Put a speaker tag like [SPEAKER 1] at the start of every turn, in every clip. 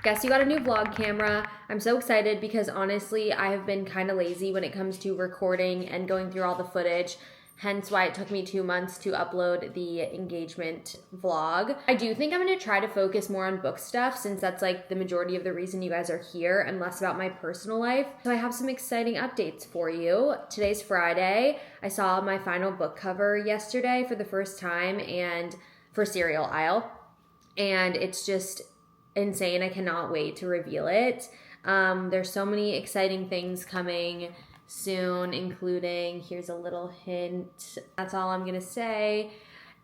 [SPEAKER 1] Guess you got a new vlog camera. I'm so excited because honestly, I have been kind of lazy when it comes to recording and going through all the footage. Hence why it took me 2 months to upload the engagement vlog. I do think I'm gonna try to focus more on book stuff since that's like the majority of the reason you guys are here and less about my personal life. So I have some exciting updates for you. Today's Friday. I saw my final book cover yesterday for the first time and for Cereal Aisle. And it's just insane. I cannot wait to reveal it. There's so many exciting things coming soon, including, here's a little hint, that's all I'm gonna say.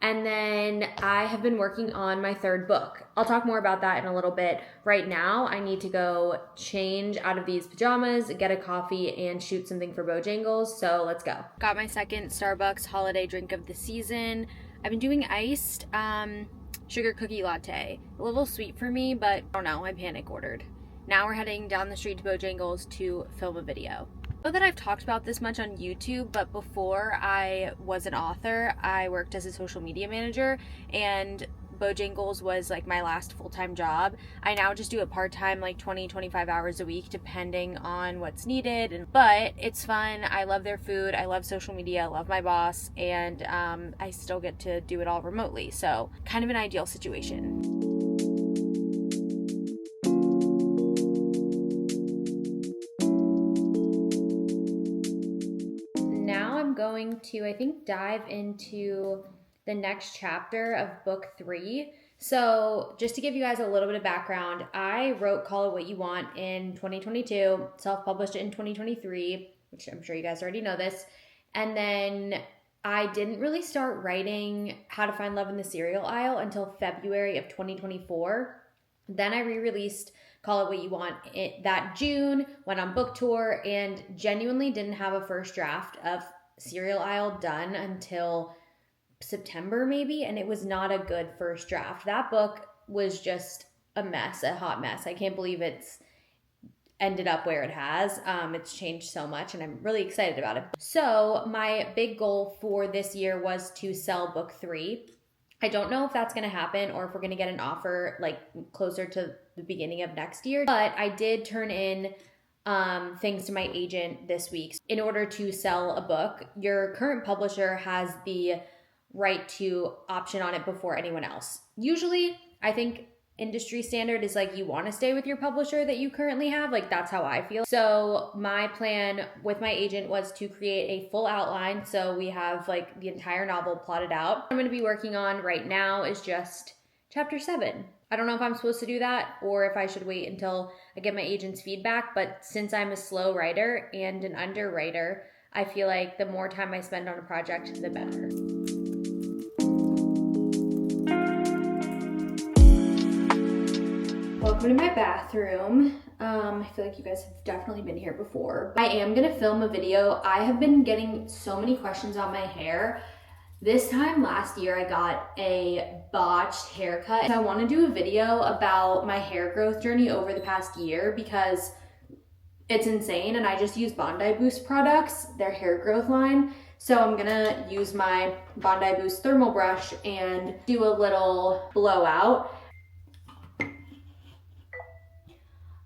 [SPEAKER 1] And then I have been working on my third book. I'll talk more about that in a little bit. Right now, I need to go change out of these pajamas, get a coffee, and shoot something for Bojangles, so let's go. Got my second Starbucks holiday drink of the season. I've been doing iced sugar cookie latte. A little sweet for me, but I don't know, I panic ordered. Now we're heading down the street to Bojangles to film a video. I know that I've talked about this much on YouTube, but before I was an author, I worked as a social media manager, and Bojangles was like my last full-time job. I now just do it part-time, like 20-25 hours a week, depending on what's needed. But it's fun. I love their food. I love social media. I love my boss, and I still get to do it all remotely. So kind of an ideal situation. Going to, I think, dive into the next chapter of book 3. So just to give you guys a little bit of background, I wrote Call It What You Want in 2022, self-published it in 2023, which I'm sure you guys already know this. And then I didn't really start writing How to Find Love in the Cereal Aisle until February of 2024. Then I re-released Call It What You Want that June, went on book tour, and genuinely didn't have a first draft of Cereal Aisle done until September maybe, and it was not a good first draft. That book was just a mess, a hot mess. I can't believe it's ended up where it has. It's changed so much, and I'm really excited about it. So my big goal for this year was to sell book 3. I don't know if that's going to happen or if we're going to get an offer like closer to the beginning of next year, but I did turn in things to my agent this week. In order to sell a book, your current publisher has the right to option on it before anyone else. Usually, I think industry standard is like you want to stay with your publisher that you currently have. Like that's how I feel. So my plan with my agent was to create a full outline. So we have like the entire novel plotted out. What I'm going to be working on right now is just chapter 7. I don't know if I'm supposed to do that or if I should wait until I get my agent's feedback, but since I'm a slow writer and an underwriter, I feel like the more time I spend on a project, the better. Welcome to my bathroom. I feel like you guys have definitely been here before. I am gonna film a video. I have been getting so many questions on my hair. This time last year, I got a botched haircut. So I want to do a video about my hair growth journey over the past year because it's insane. And I just use Bondi Boost products, their hair growth line. So I'm gonna use my Bondi Boost thermal brush and do a little blowout.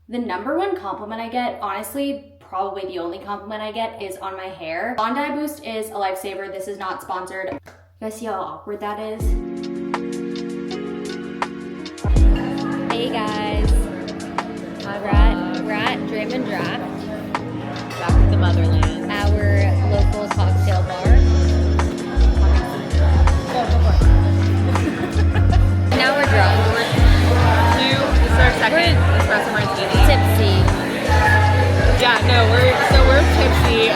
[SPEAKER 1] The number one compliment I get, honestly, probably the only compliment I get, is on my hair. Bondi Boost is a lifesaver. This is not sponsored. You guys see how awkward that is? Hey guys. We're at Dram and Draft.
[SPEAKER 2] Back to the motherland.
[SPEAKER 1] Our local cocktail bar. Now we're drunk.
[SPEAKER 2] This is our second espresso martini.
[SPEAKER 1] Tipsy.
[SPEAKER 2] Yeah, no, we're tipsy.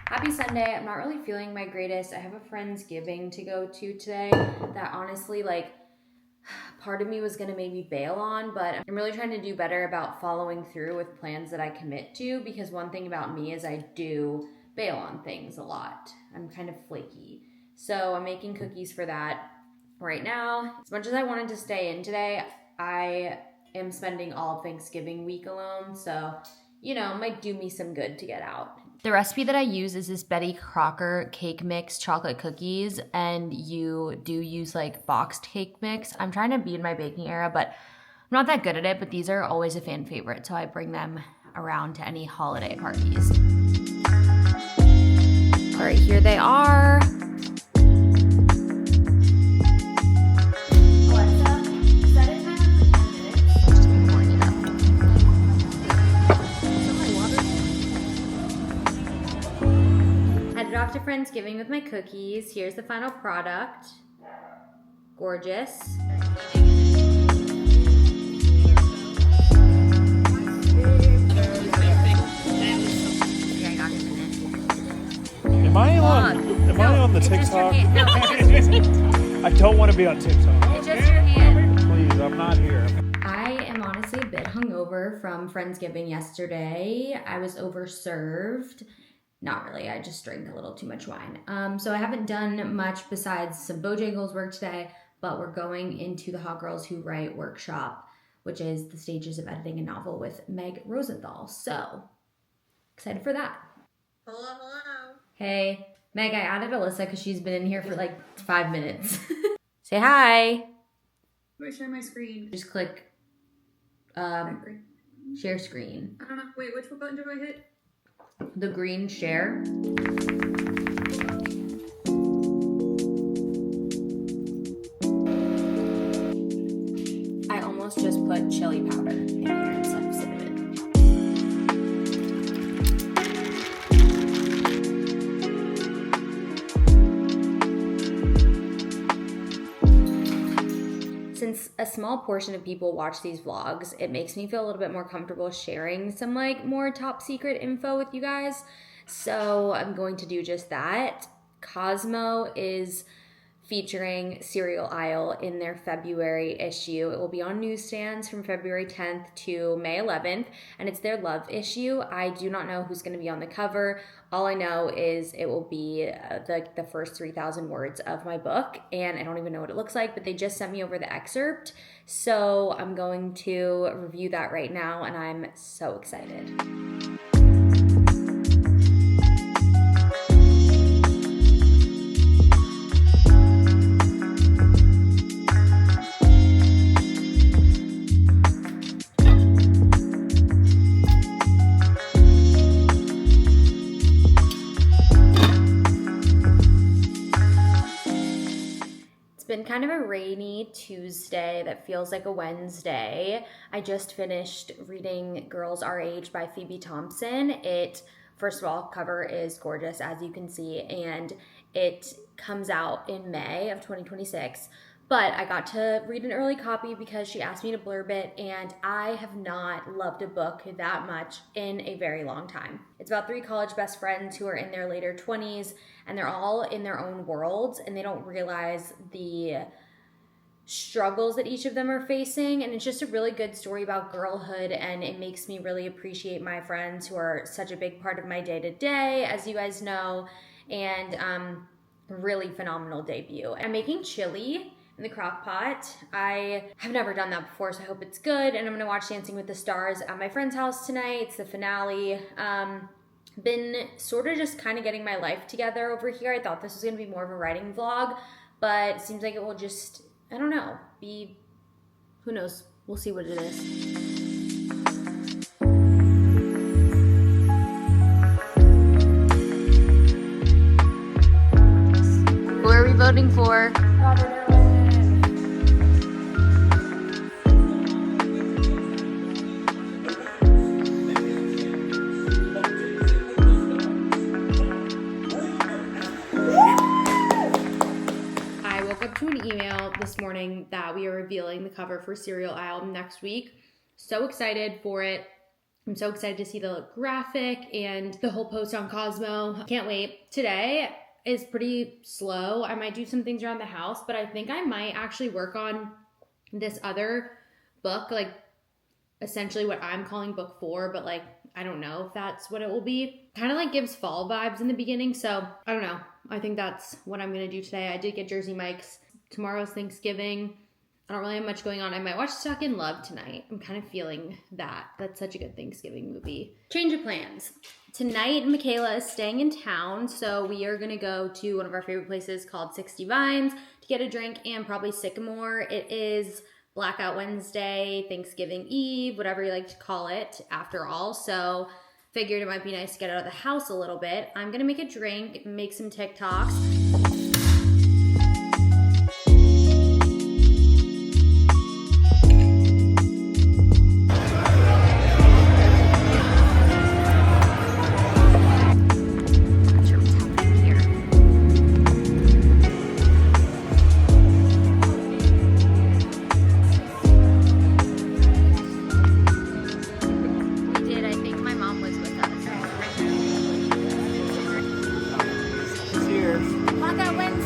[SPEAKER 1] Happy Sunday. I'm not really feeling my greatest. I have a Friendsgiving to go to today that honestly, like, part of me was going to maybe bail on, but I'm really trying to do better about following through with plans that I commit to, because one thing about me is I do bail on things a lot. I'm kind of flaky. So I'm making cookies for that right now. As much as I wanted to stay in today, I am spending all of Thanksgiving week alone, so, you know, it might do me some good to get out. The recipe that I use is this Betty Crocker cake mix chocolate cookies, and you do use like boxed cake mix. I'm trying to be in my baking era, but I'm not that good at it, but these are always a fan favorite, so I bring them around to any holiday parties. All right, here they are. Headed off to Friendsgiving with my cookies. Here's the final product. Gorgeous.
[SPEAKER 3] Am I on the TikTok? I don't want to be on TikTok.
[SPEAKER 1] It's just your hand.
[SPEAKER 3] Please, I'm not here.
[SPEAKER 1] I am honestly a bit hungover from Friendsgiving yesterday. I was overserved. Not really, I just drank a little too much wine. So I haven't done much besides some Bojangles work today, but we're going into the Hot Girls Who Write workshop, which is the stages of editing a novel with Meg Rosenthal. So, excited for that.
[SPEAKER 2] Hello.
[SPEAKER 1] Hey, Meg, I added Alyssa because she's been in here for like 5 minutes. Say hi.
[SPEAKER 2] Do I share my screen?
[SPEAKER 1] Just click share screen.
[SPEAKER 2] I don't know. Wait, which button do I hit?
[SPEAKER 1] The green share. I almost just put chili powder in here instead of cinnamon. Since a small portion of people watch these vlogs, it makes me feel a little bit more comfortable sharing some like more top secret info with you guys. So I'm going to do just that. Cosmo is featuring Cereal Aisle in their February issue. It will be on newsstands from February 10th to May 11th, and it's their love issue. I do not know who's going to be on the cover. All I know is it will be the first 3,000 words of my book, and I don't even know what it looks like, but they just sent me over the excerpt, so I'm going to review that right now, and I'm so excited. Been kind of a rainy Tuesday that feels like a Wednesday. I just finished reading Girls Our Age by Phoebe Thompson. It, first of all, cover is gorgeous, as you can see, and it comes out in May of 2026. But I got to read an early copy because she asked me to blurb it, and I have not loved a book that much in a very long time. It's about 3 college best friends who are in their later 20s, and they're all in their own worlds, and they don't realize the struggles that each of them are facing. And it's just a really good story about girlhood, and it makes me really appreciate my friends who are such a big part of my day-to-day, as you guys know, and really phenomenal debut. I'm making chili in the crock pot. I have never done that before, so I hope it's good. And I'm gonna watch Dancing with the Stars at my friend's house tonight. It's the finale. Been sort of just kind of getting my life together over here. I thought this was gonna be more of a writing vlog, but it seems like it will just, I don't know, be, who knows? We'll see what it is. Who are we voting for? To an email this morning that we are revealing the cover for Cereal Aisle next week. So excited for it. I'm so excited to see the graphic and the whole post on Cosmo. Can't wait. Today is pretty slow. I might do some things around the house, but I think I might actually work on this other book, like essentially what I'm calling book 4, but like I don't know if that's what it will be. Kind of like gives fall vibes in the beginning, so I don't know. I think that's what I'm gonna do today. I did get Jersey Mike's. Tomorrow's Thanksgiving. I don't really have much going on. I might watch Stuck in Love tonight. I'm kind of feeling that. That's such a good Thanksgiving movie. Change of plans. Tonight, Michaela is staying in town, so we are gonna go to one of our favorite places called 60 Vines to get a drink, and probably Sycamore. It is Blackout Wednesday, Thanksgiving Eve, whatever you like to call it, after all. So figured it might be nice to get out of the house a little bit. I'm gonna make a drink, make some TikToks.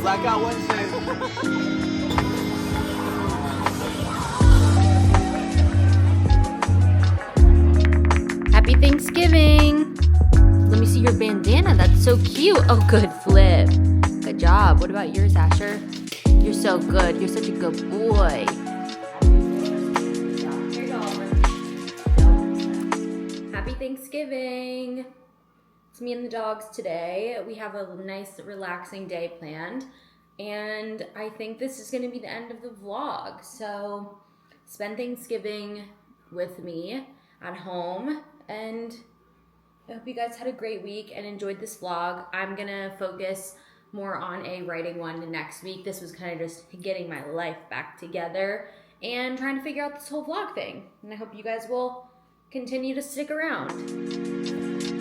[SPEAKER 4] Blackout Wednesday.
[SPEAKER 1] Happy Thanksgiving. Let me see your bandana. That's so cute. Oh, good flip. Good job. What about yours, Asher? You're so good. You're such a good boy. Happy Thanksgiving. It's me and the dogs today. We have a nice, relaxing day planned. And I think this is going to be the end of the vlog. So spend Thanksgiving with me at home. And I hope you guys had a great week and enjoyed this vlog. I'm going to focus more on a writing one next week. This was kind of just getting my life back together and trying to figure out this whole vlog thing. And I hope you guys will continue to stick around.